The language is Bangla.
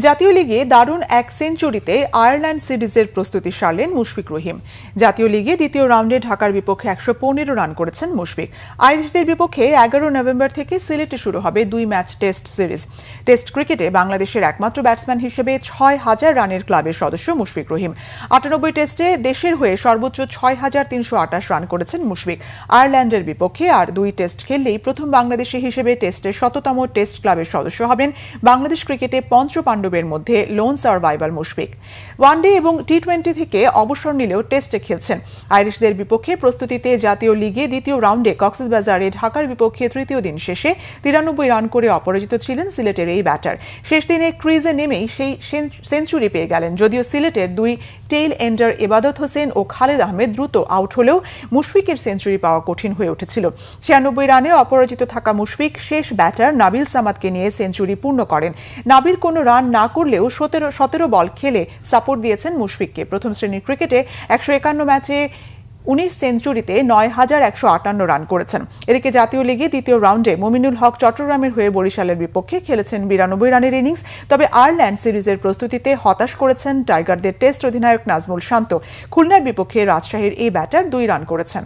জাতীয় লিগে দারুণ এক সেঞ্চুরিতে আয়ারল্যান্ড সিরিজের প্রস্তুতি সারলেন মুশফিক রহিম। জাতীয় লিগে দ্বিতীয় রাউন্ডে ঢাকার বিপক্ষে ১১৫ রান করেছেন মুশফিক। আইরিশদের বিপক্ষে ১১ নভেম্বর থেকে সিলেটে শুরু হবে ২ ম্যাচ টেস্ট সিরিজ। টেস্ট ক্রিকেটে বাংলাদেশের একমাত্র ব্যাটসম্যান হিসেবে ৬,০০০ রানের ক্লাবের সদস্য মুশফিক রহিম। ৯৮ টেস্টে দেশের হয়ে সর্বোচ্চ ৬,৩২৮ রান করেছেন মুশফিক। আয়ারল্যান্ডের বিপক্ষে আর ২ টেস্ট খেললেই প্রথম বাংলাদেশি হিসেবে টেস্টের ১০০তম টেস্ট ক্লাবের সদস্য হবেন। বাংলাদেশ ক্রিকেটে পঞ্চপাণ্ডবের মধ্যে লোন সার্ভাইভাল মুশফিক। ওয়ানডে এবং টি-20 থেকে অবসর নিলেও টেস্টে খেলছেন। আইরিশদের বিপক্ষে প্রস্তুতিতে জাতীয় লিগে দ্বিতীয় রাউন্ডে কক্সবাজারে ঢাকার বিপক্ষে তৃতীয় দিন শেষে ৯৩ রান করে অপরাজিত ছিলেন সিলেটের এই ব্যাটার। শেষ দিনে ক্রিজে নেমেই সেই সেঞ্চুরি পেয়ে গেলেন। যদিও সিলেটের ২ টেইল এন্ডার এবাদত হোসেন ও খালেদ আহমেদ দ্রুত আউট হলেও মুশফিকের সেঞ্চুরি পাওয়া কঠিন হয়ে উঠেছিল। ৯৬ রানে অপরাজিত থাকা মুশফিক শেষ ব্যাটার নাবিল সামাদকে নিয়ে সেঞ্চুরি পূর্ণ করেন। নাবিল কোনো রান না করলেও ১৭ বল খেলে সাপোর্ট দিয়েছেন মুশফিককে। প্রথম শ্রেণীর ক্রিকেটে ১৫১ ম্যাচে ১৯ সেঞ্চুরিতে ৯,১৫৮ রান করেছেন। এদিকে জাতীয় লিগে দ্বিতীয় রাউন্ডে মুমিনুল হক চট্টগ্রামের হয়ে বরিশালের বিপক্ষে খেলেছেন ৯২ রানের ইনিংস। তবে আয়ারল্যান্ড সিরিজের প্রস্তুতিতে হতাশ করেছেন টাইগারদের টেস্ট অধিনায়ক নাজমুল শান্ত। খুলনার বিপক্ষে রাজশাহীর এই ব্যাটার ২ রান করেছেন।